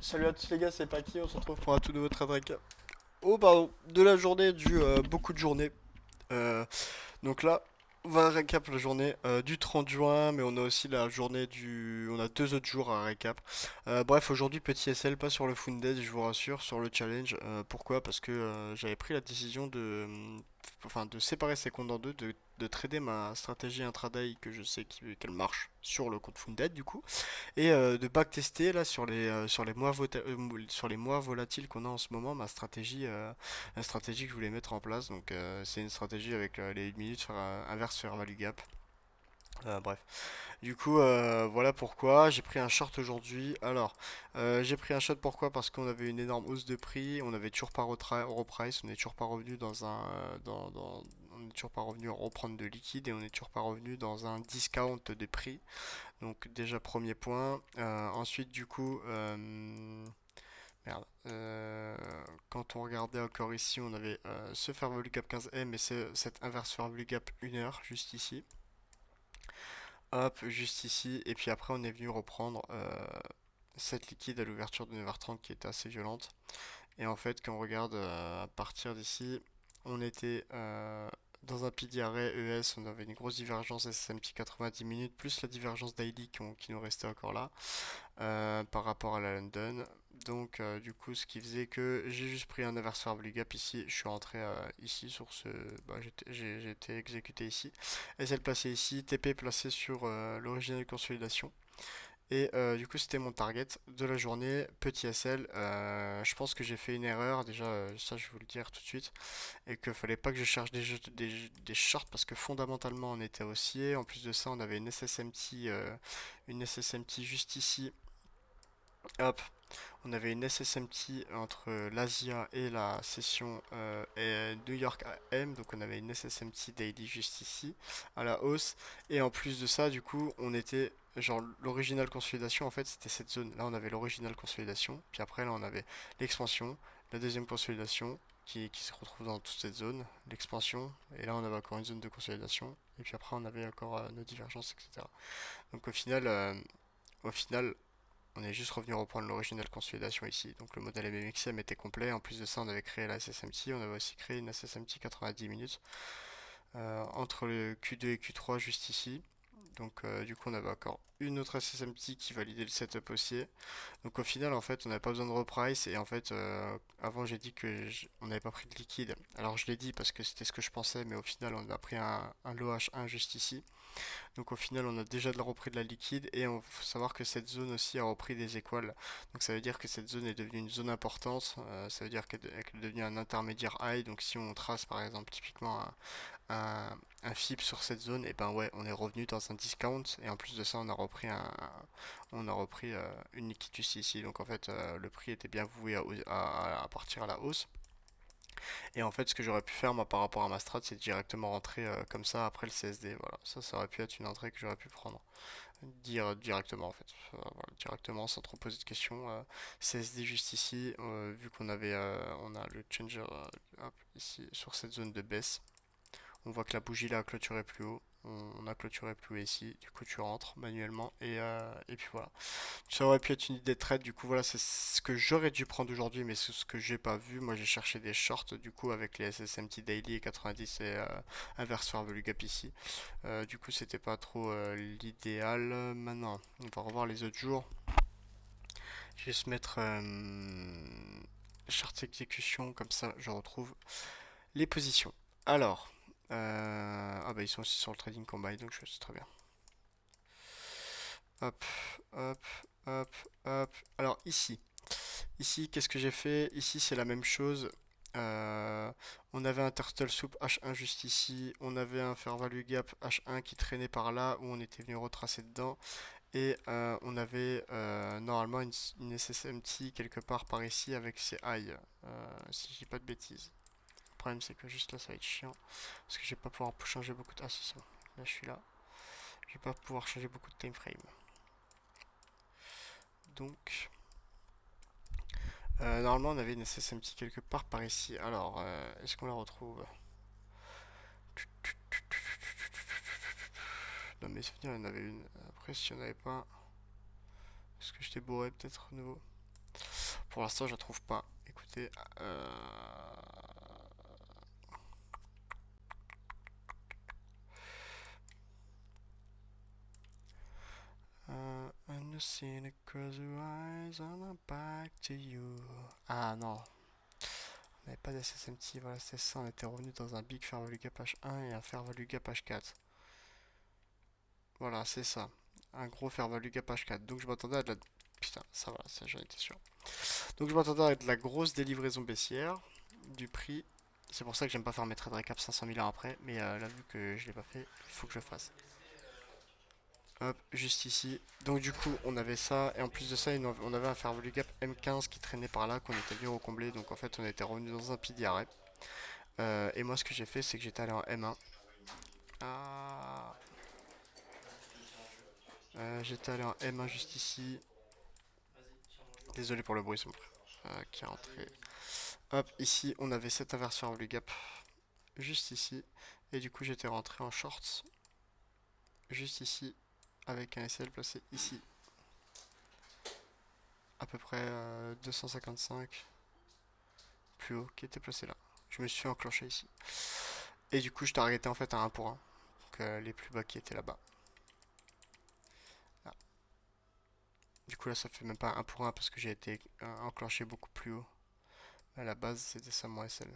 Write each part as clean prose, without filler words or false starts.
Salut à tous les gars, c'est Paki, on se retrouve pour un tout nouveau trade recap. Oh pardon, de la journée du beaucoup de journées. Euh, donc là, on va récap la journée du 30 juin, mais on a aussi la journée du... On a deux autres jours à récap. Bref, aujourd'hui, petit SL, pas sur le Founded, je vous rassure, sur le challenge. Pourquoi? Parce que j'avais pris la décision de... Enfin, de séparer ces comptes en deux, de trader ma stratégie intraday que je sais qu'elle marche sur le compte Founded du coup et de backtester là sur les sur les mois volatiles qu'on a en ce moment ma stratégie la stratégie que je voulais mettre en place. Donc c'est une stratégie avec les 1 minutes inverse fair value gap. Bref, du coup voilà pourquoi j'ai pris un short aujourd'hui. Alors j'ai pris un short pourquoi? Parce qu'on avait une énorme hausse de prix, on avait toujours pas reprice, on est toujours pas revenu dans un on est toujours pas revenu à reprendre de liquide et on est toujours pas revenu dans un discount de prix. Donc déjà premier point. Ensuite du coup, merde. Quand on regardait encore ici, on avait ce Fair Value Gap 15M et cette inverse Fair Value Gap 1 heure juste ici. Hop, juste ici. Et puis après on est venu reprendre cette liquide à l'ouverture de 9h30 qui était assez violente. Et en fait quand on regarde à partir d'ici, on était dans un PD arrêt ES, on avait une grosse divergence SMT 90 minutes, plus la divergence daily qui nous restait encore là. Par rapport à la London. Donc du coup ce qui faisait que j'ai juste pris un adversaire Blue Gap ici, je suis rentré ici sur ce... Bah, j'ai été exécuté ici. SL placé ici, TP placé sur l'original consolidation. Et du coup c'était mon target de la journée, petit SL. Je pense que j'ai fait une erreur, déjà ça je vais vous le dire tout de suite. Et qu'il fallait pas que je cherche des shorts parce que fondamentalement on était haussier. En plus de ça on avait une SSMT juste ici. Hop, on avait une SSMT entre l'Asia et la session et New York AM, donc on avait une SSMT daily juste ici, à la hausse. Et en plus de ça, du coup, on était, genre, l'original consolidation, en fait, c'était cette zone. Là, on avait l'original consolidation, puis après, là, on avait l'expansion, la deuxième consolidation, qui se retrouve dans toute cette zone, l'expansion, et là, on avait encore une zone de consolidation, et puis après, on avait encore nos divergences, etc. Donc au final, on est juste revenu reprendre l'original consolidation ici. Donc le modèle MMXM était complet. En plus de ça, on avait créé la SSMT. On avait aussi créé une SSMT 90 minutes entre le Q2 et Q3 juste ici. Donc du coup, on avait encore une autre SSMT qui validait le setup haussier. Donc au final, en fait, on n'avait pas besoin de reprice. Et en fait, avant, j'ai dit que on n'avait pas pris de liquide. Alors je l'ai dit parce que c'était ce que je pensais, mais au final, on a pris un low H1 juste ici. Donc au final, on a déjà repris de la liquide et il faut savoir que cette zone aussi a repris des équales. Donc ça veut dire que cette zone est devenue une zone importante. Ça veut dire qu'elle est devenue un intermédiaire high. Donc si on trace par exemple typiquement un FIB sur cette zone, et ben ouais, on est revenu dans un discount et en plus de ça, on a repris une liquide juste ici. Donc en fait, le prix était bien voué à partir à la hausse. Et en fait, ce que j'aurais pu faire, moi, par rapport à ma strat, c'est directement rentrer comme ça après le CSD. Voilà, ça aurait pu être une entrée que j'aurais pu prendre. Dire directement, en fait. Voilà, directement, sans trop poser de questions. CSD juste ici, vu on a le changer hop, ici, sur cette zone de baisse. On voit que la bougie là a clôturé plus haut. On a clôturé plus haut ici. Du coup, tu rentres manuellement. Et puis voilà. Ça aurait pu être une idée de trade, du coup voilà, c'est ce que j'aurais dû prendre aujourd'hui, mais c'est ce que j'ai pas vu. Moi j'ai cherché des shorts du coup avec les SSMT Daily et 90 et inverse fair value gap ici. Du coup c'était pas trop l'idéal. Maintenant, on va revoir les autres jours. Je vais se mettre short exécution, comme ça je retrouve les positions. Alors, ah bah ils sont aussi sur le trading combine, donc je sais très bien. Hop, hop, hop, hop. Alors ici. Ici, qu'est-ce que j'ai fait? Ici, c'est la même chose. On avait un Turtle Soup H1 juste ici. On avait un Fair Value Gap H1 qui traînait par là où on était venu retracer dedans. Et on avait normalement une SSMT quelque part par ici avec ses highs. Si je dis pas de bêtises. Le problème, c'est que juste là, ça va être chiant. Parce que je vais pas pouvoir changer beaucoup de... Ah si, c'est bon. Là, je suis là. Je vais pas pouvoir changer beaucoup de time frame. Donc... normalement, on avait une SSMT quelque part par ici. Alors, est-ce qu'on la retrouve? Dans mes souvenirs, il y en avait une. Après, si il n'y en avait pas, est-ce que j'étais bourré peut-être à nouveau? Pour l'instant, je la trouve pas. Écoutez, and the scene across your eyes, and I'm back to you. Ah non, on n'avait pas d'SSMT, voilà, c'était ça. On était revenu dans un Big Fair Value Gap H1 et un Fair Value Gap H4. Voilà, c'est ça. Un gros Fair Value Gap H4. Donc je m'attendais à de la. Putain, ça va, ça j'en étais sûr. Donc je m'attendais à de la grosse délivraison baissière du prix. C'est pour ça que j'aime pas faire mes trades récap 500 000 ans après. Mais là, vu que je l'ai pas fait, il faut que je le fasse. Hop, juste ici. Donc du coup, on avait ça. Et en plus de ça, on avait un fair value gap M15 qui traînait par là, qu'on était bien recomblé. Donc en fait, on était revenu dans un pilier arrêt. Et moi, ce que j'ai fait, c'est que j'étais allé en M1. Ah. J'étais allé en M1 juste ici. Désolé pour le bruit, c'est mon frère qui est rentré. Hop, ici, on avait cette inverse fair value gap juste ici. Et du coup, j'étais rentré en short juste ici avec un SL placé ici. À peu près 255 plus haut qui était placé là. Je me suis enclenché ici. Et du coup, je targetais en fait à 1 pour 1. Donc les plus bas qui étaient là-bas. Là. Du coup, là, ça fait même pas 1 pour 1 parce que j'ai été enclenché beaucoup plus haut. À la base, c'était ça mon SL.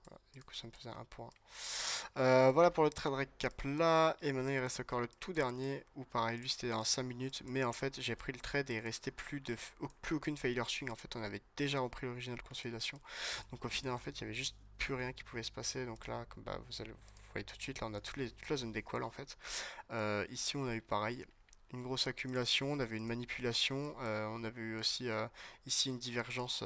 Voilà. Du coup, ça me faisait 1 pour 1. Voilà pour le trade recap là. Et maintenant, il reste encore le tout dernier. Où pareil, lui, c'était en 5 minutes. Mais en fait, j'ai pris le trade et il restait plus aucune failure swing. En fait, on avait déjà repris l'original consolidation. Donc au final, en fait, il y avait juste plus rien qui pouvait se passer. Donc là, comme bah, vous voyez tout de suite, là, on a toute la zone d'école en fait. Ici, on a eu pareil. Une grosse accumulation, on avait une manipulation, on avait eu aussi ici une divergence,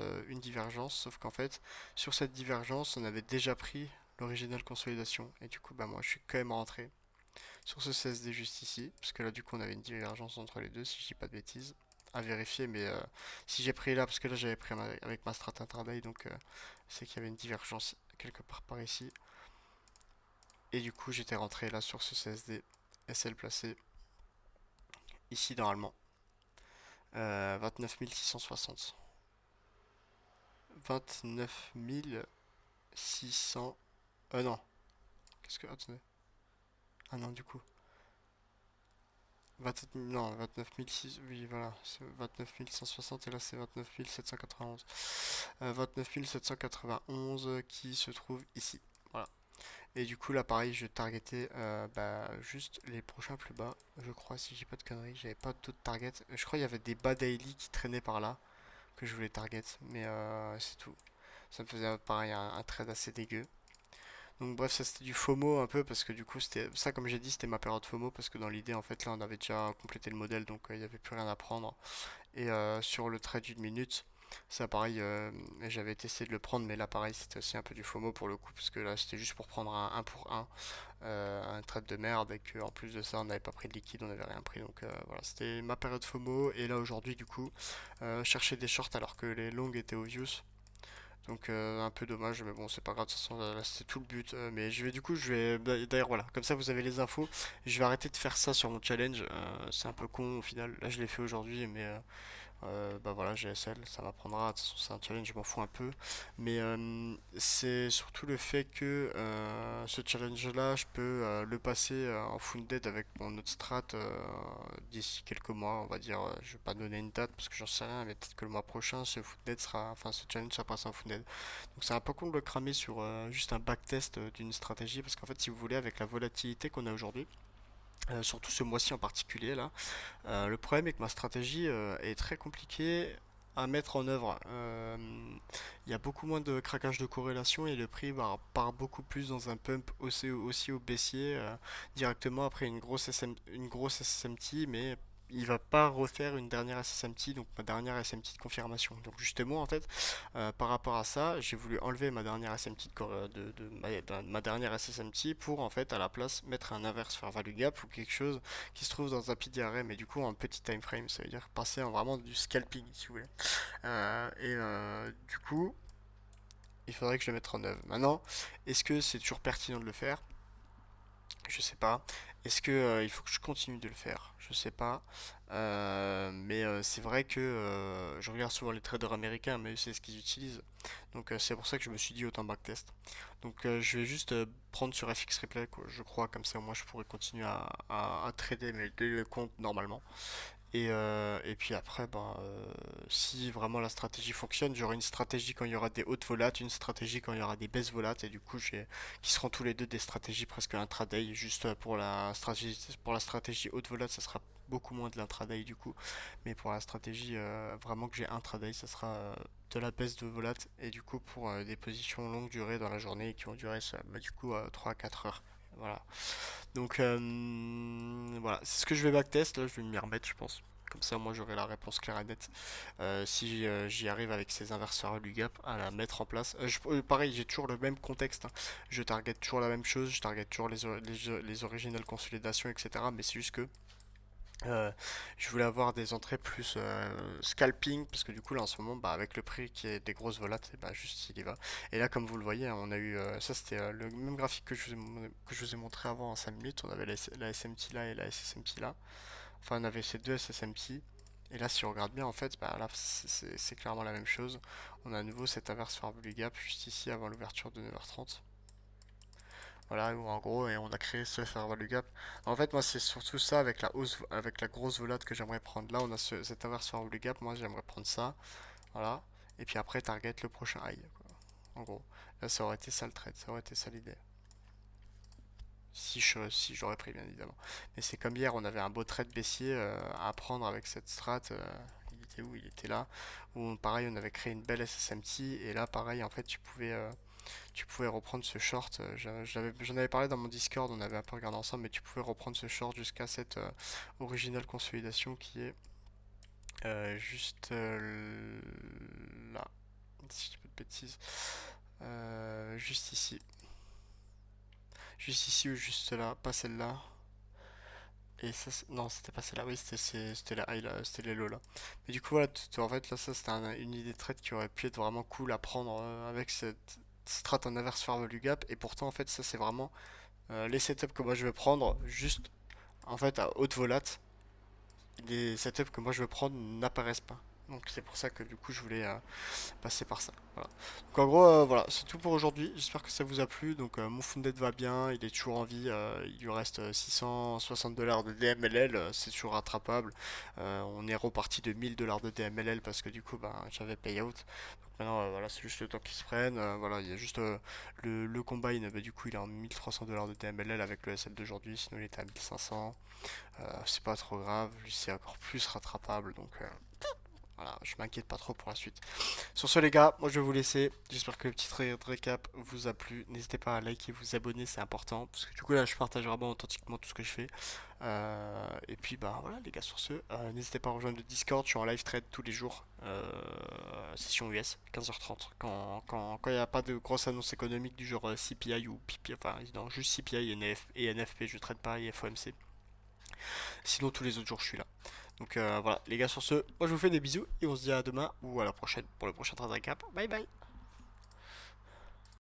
sauf qu'en fait, sur cette divergence, on avait déjà pris l'original consolidation. Et du coup, bah moi, je suis quand même rentré sur ce CSD juste ici, parce que là, du coup, on avait une divergence entre les deux, si je dis pas de bêtises, à vérifier. Mais si j'ai pris là, parce que là, j'avais pris avec ma strat intraday, donc c'est qu'il y avait une divergence quelque part par ici. Et du coup, j'étais rentré là sur ce CSD SL placé ici normalement. 29 660. 29 600. Non. Qu'est-ce que. Attendez. Ah non, du coup. 27 non, 29 600. Oui, voilà. C'est 29 160 et là c'est 29 791. 29 791 qui se trouve ici. Voilà. Et du coup, là pareil, je targetais bah, juste les prochains plus bas. Je crois, si j'ai pas de conneries, j'avais pas d'autres targets. Je crois qu'il y avait des bas daily qui traînaient par là que je voulais target, mais c'est tout. Ça me faisait pareil un trade assez dégueu. Donc bref, ça c'était du FOMO un peu parce que du coup c'était ça comme j'ai dit c'était ma période FOMO parce que dans l'idée en fait là on avait déjà complété le modèle donc il n'y avait plus rien à prendre. Et sur le trade d'une minute, ça pareil j'avais essayé de le prendre mais là pareil c'était aussi un peu du FOMO pour le coup parce que là c'était juste pour prendre un pour un trade de merde et qu'en plus de ça on n'avait pas pris de liquide, on n'avait rien pris donc voilà c'était ma période FOMO et là aujourd'hui du coup chercher des shorts alors que les longues étaient obvious. Donc un peu dommage, mais bon c'est pas grave, de toute façon là, c'était tout le but. Mais je vais du coup, je vais d'ailleurs voilà, comme ça vous avez les infos. Je vais arrêter de faire ça sur mon challenge. C'est un peu con au final. Là je l'ai fait aujourd'hui, mais bah voilà, GSL, ça m'apprendra. De toute façon c'est un challenge, je m'en fous un peu. Mais c'est surtout le fait que ce challenge-là, je peux le passer en Funded avec mon autre strat d'ici quelques mois, on va dire. Je vais pas donner une date parce que j'en sais rien, mais peut-être que le mois prochain, ce challenge sera passé en Funded. Donc c'est un peu con de le cramer sur juste un backtest d'une stratégie parce qu'en fait, si vous voulez, avec la volatilité qu'on a aujourd'hui, surtout ce mois-ci en particulier là, le problème est que ma stratégie est très compliquée à mettre en œuvre. Il y a beaucoup moins de craquage de corrélation et le prix part beaucoup plus dans un pump aussi au baissier directement après une grosse SMT, mais il va pas refaire une dernière SMT, donc ma dernière SMT de confirmation. Donc justement en fait, par rapport à ça, j'ai voulu enlever ma dernière SMT ma dernière SMT pour en fait à la place mettre un inverse fair value gap ou quelque chose qui se trouve dans un PDRM mais du coup en petit time frame, ça veut dire passer en vraiment du scalping si vous voulez. Du coup, il faudrait que je le mette en œuvre. Maintenant, est-ce que c'est toujours pertinent de le faire? Je sais pas. Est-ce que il faut que je continue de le faire? Je sais pas. Mais c'est vrai que je regarde souvent les traders américains, mais c'est ce qu'ils utilisent. Donc c'est pour ça que je me suis dit autant backtest. Donc je vais juste prendre sur FX Replay, quoi, je crois, comme ça au moins je pourrais continuer à trader mes deux comptes normalement. Et puis après, ben, si vraiment la stratégie fonctionne, j'aurai une stratégie quand il y aura des hautes volates, une stratégie quand il y aura des baisses volates, et du coup, qui seront tous les deux des stratégies presque intraday. Juste pour la stratégie haute volate, ça sera beaucoup moins de l'intraday du coup, mais pour la stratégie vraiment que j'ai intraday, ça sera de la baisse de volate, et du coup pour des positions longue durée dans la journée qui vont durer ça, bah, du coup 3 à 4 heures. Voilà. Donc voilà, c'est ce que je vais backtest, là je vais m'y remettre je pense. Comme ça moi j'aurai la réponse claire et nette. Si j'y arrive avec ces inverseurs Lugap à la mettre en place. Pareil, j'ai toujours le même contexte, hein. Je target toujours la même chose, je target toujours les originales consolidations, etc. Mais c'est juste que euh, je voulais avoir des entrées plus scalping parce que du coup là en ce moment bah, avec le prix qui est des grosses volates et bah, juste il y va. Et là comme vous le voyez hein, on a eu ça c'était le même graphique que je vous ai montré avant en 5 minutes. On avait la SMT là et la SSMT là. Enfin on avait ces deux SSMT. Et là si on regarde bien en fait bah, là c'est clairement la même chose. On a à nouveau cette inverse fair value gap juste ici avant l'ouverture de 9h30. Voilà, où en gros, et on a créé ce fair value gap. En fait, moi, c'est surtout ça avec la hausse, avec la grosse volate que j'aimerais prendre. Là, on a cet inverse fair value gap. Moi, j'aimerais prendre ça. Voilà. Et puis après, target le prochain high, quoi. En gros, là, ça aurait été ça le trade. Ça aurait été ça l'idée. Si j'aurais pris, bien évidemment. Mais c'est comme hier, on avait un beau trade baissier à prendre avec cette strat. Il était où? Il était là. Où, pareil, on avait créé une belle SSMT. Et là, pareil, en fait, tu pouvais reprendre ce short. J'en avais parlé dans mon Discord, on avait un peu regardé ensemble, mais tu pouvais reprendre ce short jusqu'à cette originale consolidation qui est juste là. Si je dis pas de bêtises. Juste ici. Juste ici ou juste là, pas celle-là. Et ça, non, c'était pas celle-là, oui, c'était la high là, c'était les lows là. Mais du coup, voilà, en fait, là, ça, c'était une idée de trade qui aurait pu être vraiment cool à prendre avec cette strat en inverse fair value gap. Et pourtant, en fait, ça, c'est vraiment les setups que moi je vais prendre, juste en fait à haute volate, les setups que moi je veux prendre n'apparaissent pas. Donc c'est pour ça que du coup je voulais passer par ça. Voilà. Donc en gros voilà, c'est tout pour aujourd'hui. J'espère que ça vous a plu. Donc mon Funded va bien, il est toujours en vie. Il lui reste 660 dollars de DMLL, c'est toujours rattrapable. On est reparti de 1000 dollars de DMLL parce que du coup ben, j'avais payout. Maintenant, voilà, c'est juste le temps qu'ils se prennent. Voilà, il y a juste le combine, bah, du coup, il est en 1300 dollars de TMLL avec le SL d'aujourd'hui, sinon il était à 1500. C'est pas trop grave, lui c'est encore plus rattrapable, donc voilà, je m'inquiète pas trop pour la suite. Sur ce, les gars, moi je vais vous laisser. J'espère que le petit récap vous a plu. N'hésitez pas à liker, vous abonner, c'est important, parce que du coup là, je partage vraiment authentiquement tout ce que je fais. Et puis bah voilà les gars sur ce, n'hésitez pas à rejoindre le Discord, je suis en live trade tous les jours, session US, 15h30, quand il n'y a pas de grosses annonces économiques du genre CPI ou PPI, enfin non, juste CPI et NFP, je trade pas et FOMC. Sinon tous les autres jours je suis là. Donc voilà les gars sur ce, moi je vous fais des bisous et on se dit à demain ou à la prochaine pour le prochain trade récap. Bye bye.